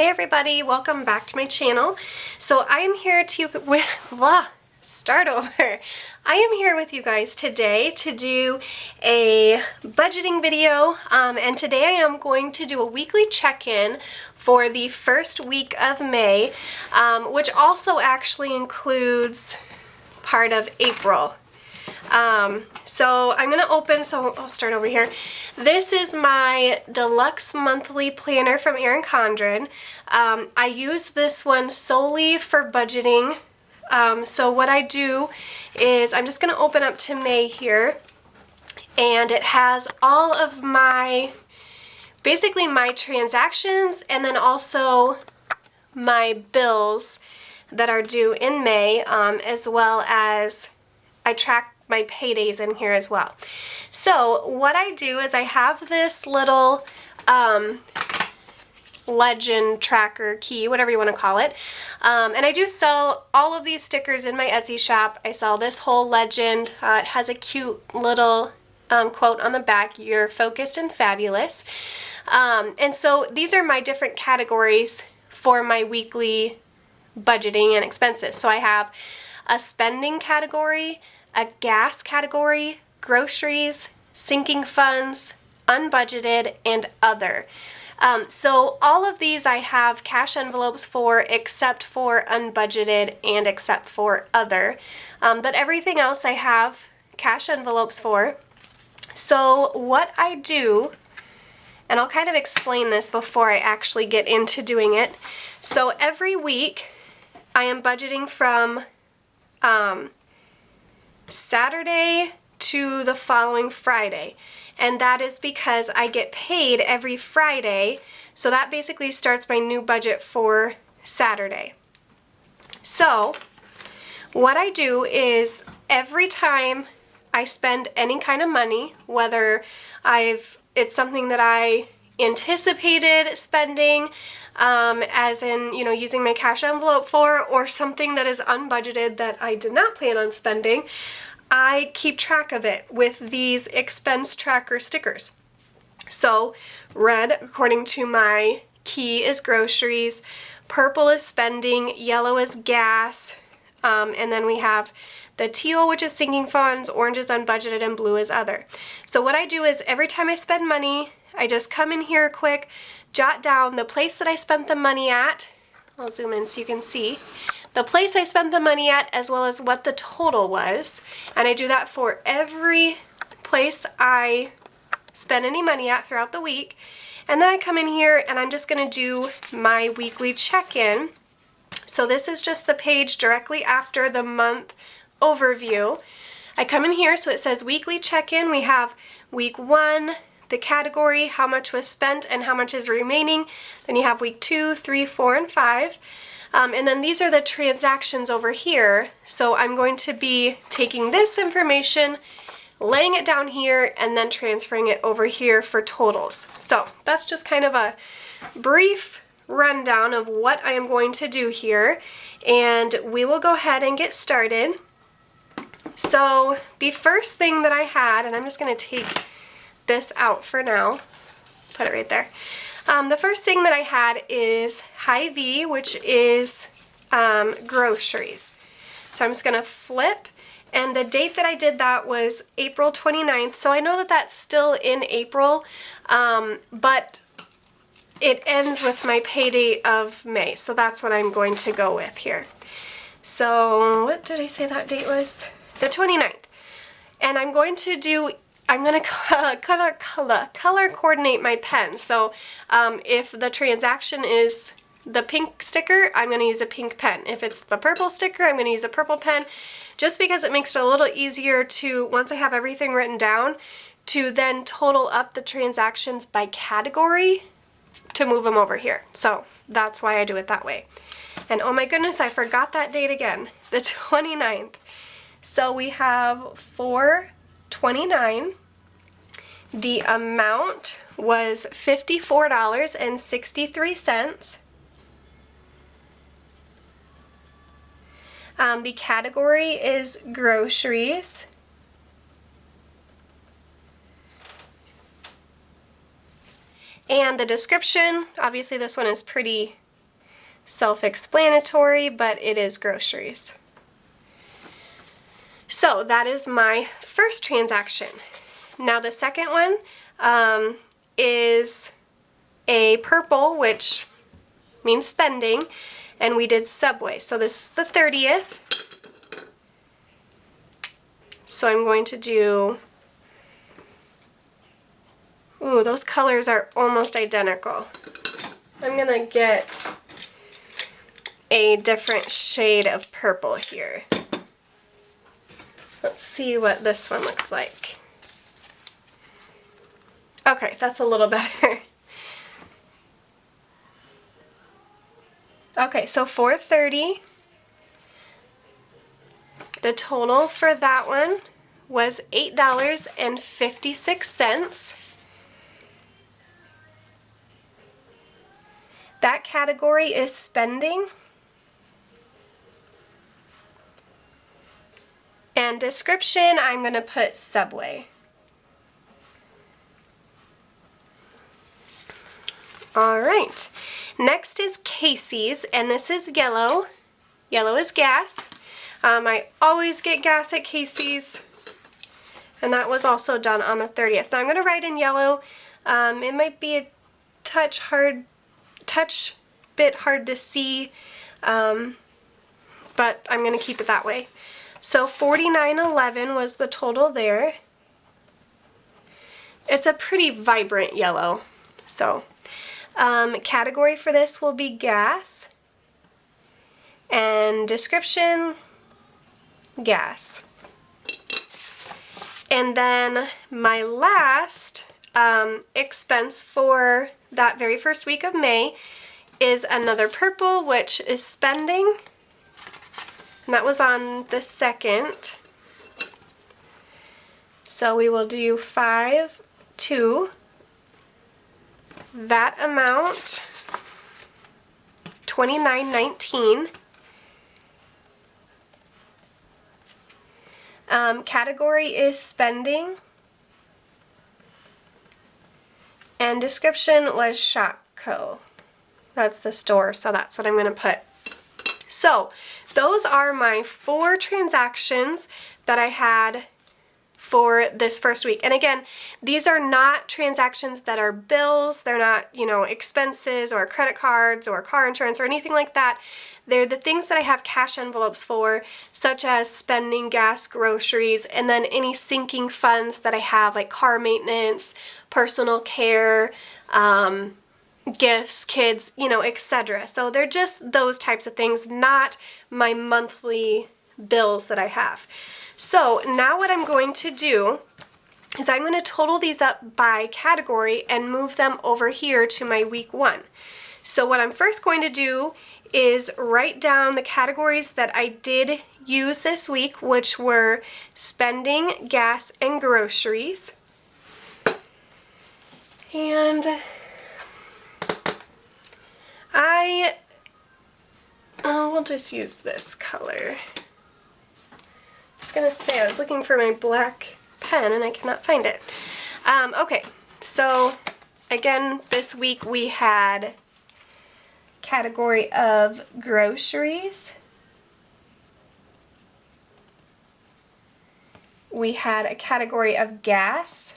Hey everybody, welcome back to my channel. So I am here to start over. I am here with you guys today to do a budgeting video, and today I am going to do a weekly check-in for the first week of May, which also actually includes part of April. So I'm going to open, so I'll start over here. This is my deluxe monthly planner from Erin Condren. I use this one solely for budgeting. So what I do is I'm just going to open up to May here, and it has all of my, basically my transactions and then also my bills that are due in May, as well as I track my paydays in here as well. So what I do is I have this little legend tracker key, whatever you want to call it, and I do sell all of these stickers in my Etsy shop. I sell this whole legend. It has a cute little quote on the back, "You're focused and fabulous." And so these are my different categories for my weekly budgeting and expenses. So I have a spending category, a gas category, groceries, sinking funds, unbudgeted, and other. So all of these I have cash envelopes for, except for unbudgeted and except for other. But everything else I have cash envelopes for. So what I do, and I'll kind of explain this before I actually get into doing it. So every week I am budgeting from Saturday to the following Friday, and that is because I get paid every Friday, so that basically starts my new budget for Saturday. So what I do is every time I spend any kind of money, whether it's something that I anticipated spending, as in, you know, using my cash envelope for, or something that is unbudgeted that I did not plan on spending, I keep track of it with these expense tracker stickers. So red, according to my key, is groceries, purple is spending, yellow is gas, and then we have the teal, which is sinking funds, orange is unbudgeted, and blue is other. So what I do is every time I spend money, I just come in here quick, jot down the place that I spent the money at. I'll zoom in so you can see. The place I spent the money at, as well as what the total was. And I do that for every place I spend any money at throughout the week. And then I come in here and I'm just going to do my weekly check-in. So this is just the page directly after the month overview. I come in here, so it says weekly check-in. We have week 1, the category, how much was spent and how much is remaining. Then you have week 2, 3, 4, and 5. And then these are the transactions over here. So I'm going to be taking this information, laying it down here, and then transferring it over here for totals. So that's just kind of a brief rundown of what I am going to do here. And we will go ahead and get started. So the first thing that I had, and I'm just going to take this out for now, put it right there. The first thing that I had is Hy-Vee, which is groceries. So I'm just going to flip, and the date that I did that was April 29th, so I know that that's still in April, but it ends with my pay date of May, so that's what I'm going to go with here. So what did I say that date was? The 29th. And I'm going to color coordinate my pen. So if the transaction is the pink sticker, I'm going to use a pink pen. If it's the purple sticker, I'm going to use a purple pen, just because it makes it a little easier to, once I have everything written down, to then total up the transactions by category to move them over here. So that's why I do it that way. And oh my goodness, I forgot that date again, the 29th. So we have $4.29. The amount was $54.63. The category is groceries. And the description, obviously this one is pretty self-explanatory, but it is groceries. So that is my first transaction. Now the second one is a purple, which means spending, and we did Subway. So this is the 30th. So I'm going to do, ooh, those colors are almost identical. I'm gonna get a different shade of purple here. Let's see what this one looks like. Okay, that's a little better. Okay, so $4.30. The total for that one was $8.56. That category is spending. And description, I'm going to put Subway. All right, next is Casey's, and this is yellow. Yellow is gas. I always get gas at Casey's, and that was also done on the 30th. Now I'm going to write in yellow. It might be a touch bit hard to see, but I'm going to keep it that way. So $49.11 was the total there. It's a pretty vibrant yellow. So category for this will be gas, and description, gas. And then my last expense for that very first week of May is another purple, which is spending, and that was on the 2nd. So we will do 5, 2, that amount, $29.19. Category is spending, and description was Shopco. That's the store, so that's what I'm going to put. So those are my 4 transactions that I had for this first week. And again, these are not transactions that are bills. They're not, expenses or credit cards or car insurance or anything like that. They're the things that I have cash envelopes for, such as spending, gas, groceries, and then any sinking funds that I have, like car maintenance, personal care, gifts, kids, etc. So they're just those types of things, not my monthly bills that I have. So now what I'm going to do is I'm going to total these up by category and move them over here to my week 1. So what I'm first going to do is write down the categories that I did use this week, which were spending, gas, and groceries. And we'll just use this color. I was gonna say, I was looking for my black pen and I cannot find it. Okay, so again, this week we had category of groceries. We had a category of gas.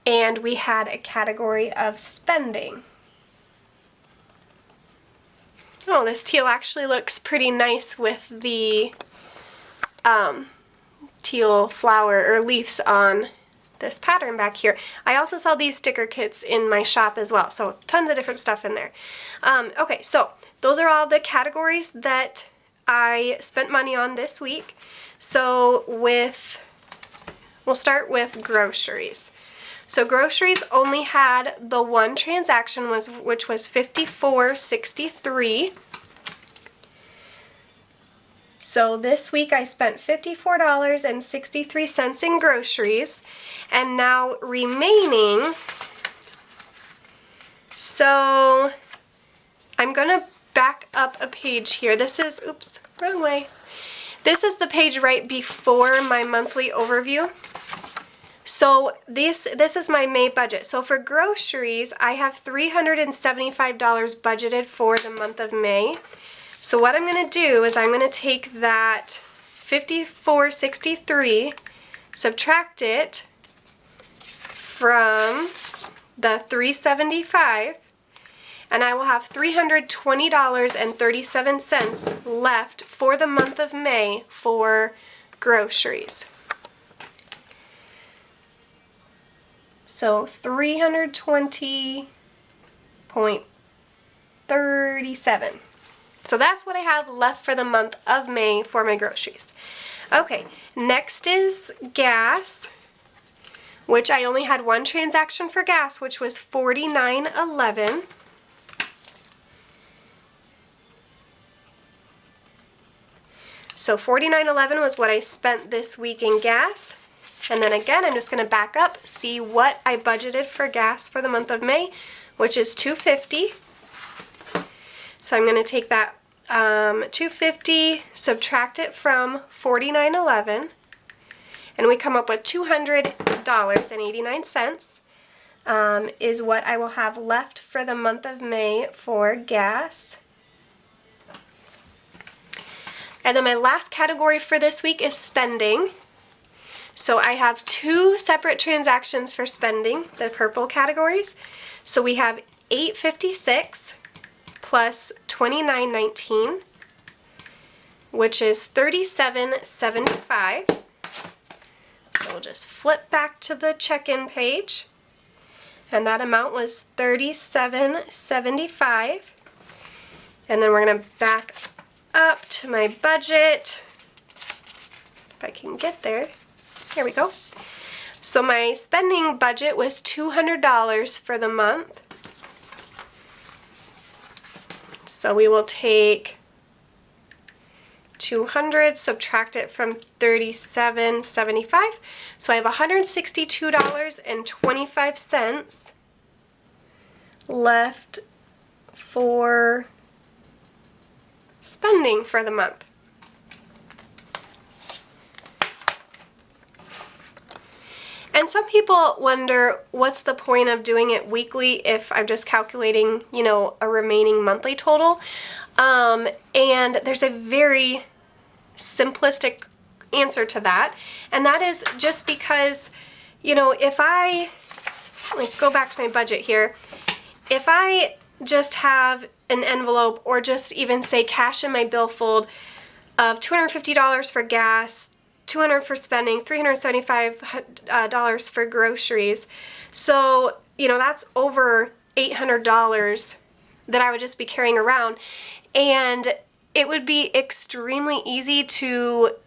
And we had a category of spending. Oh, this teal actually looks pretty nice with the teal flower or leaves on this pattern back here. I also sell these sticker kits in my shop as well, so tons of different stuff in there. Okay, so those are all the categories that I spent money on this week. So we'll start with groceries. So groceries only had the one transaction, which was $54.63. So this week I spent $54.63 in groceries, and now remaining, so I'm gonna back up a page here. This is, oops, wrong way. This is the page right before my monthly overview. So this is my May budget. So for groceries, I have $375 budgeted for the month of May. So what I'm going to do is I'm going to take that $54.63, subtract it from the $375, and I will have $320.37 left for the month of May for groceries. So $320.37. So that's what I have left for the month of May for my groceries. Okay, next is gas, which I only had one transaction for gas, which was $49.11. So $49.11 was what I spent this week in gas. And then again, I'm just going to back up, see what I budgeted for gas for the month of May, which is $2.50. So I'm going to take that $2.50, subtract it from $49.11, and we come up with $200.89 is what I will have left for the month of May for gas. And then my last category for this week is spending. So I have two separate transactions for spending, the purple categories. So we have $8.56 plus $29.19, which is $37.75. So we'll just flip back to the check-in page, and that amount was $37.75. And then we're going to back up to my budget, if I can get there. Here we go. So my spending budget was $200 for the month. So we will take 200, subtract it from $37.75. So I have $162.25 left for spending for the month. And some people wonder, what's the point of doing it weekly if I'm just calculating, you know, a remaining monthly total? And there's a very simplistic answer to that, and that is just because, you know, if I, like, go back to my budget here, if I just have an envelope or just even say cash in my billfold of $250 for gas, $200 for spending, $375 for groceries. So, you know, that's over $800 that I would just be carrying around. And it would be extremely easy to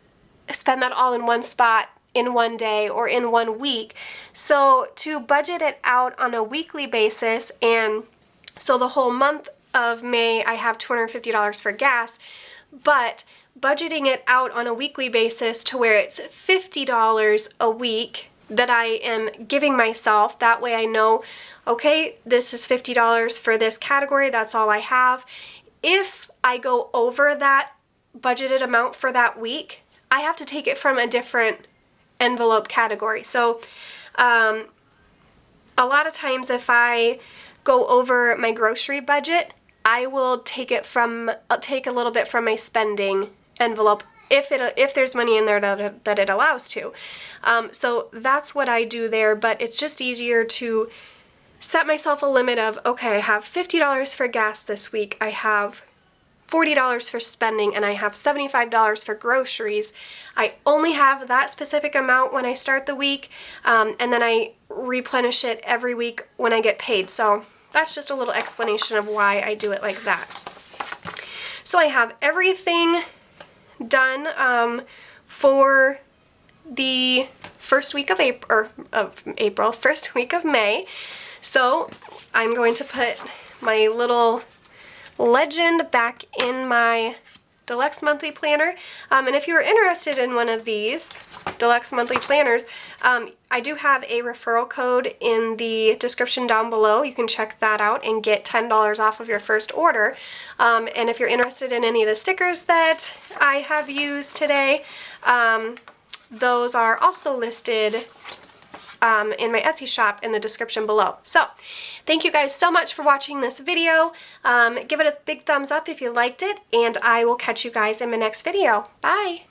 spend that all in one spot in one day or in 1 week. So to budget it out on a weekly basis, and so the whole month of May I have $250 for gas, but budgeting it out on a weekly basis to where it's $50 a week that I am giving myself. That way I know, okay, this is $50 for this category, that's all I have. If I go over that budgeted amount for that week, I have to take it from a different envelope category. So a lot of times if I go over my grocery budget, I will take a little bit from my spending envelope if there's money in there that it allows to. So that's what I do there, but it's just easier to set myself a limit of, okay, I have $50 for gas this week, I have $40 for spending, and I have $75 for groceries. I only have that specific amount when I start the week, and then I replenish it every week when I get paid. So that's just a little explanation of why I do it like that. So I have everything done for the first week of April, first week of May. So I'm going to put my little legend back in my Deluxe Monthly Planner. And if you are interested in one of these Deluxe Monthly Planners, I do have a referral code in the description down below. You can check that out and get $10 off of your first order. And if you're interested in any of the stickers that I have used today, those are also listed in my Etsy shop in the description below. So thank you guys so much for watching this video. Give it a big thumbs up if you liked it, and I will catch you guys in my next video. Bye!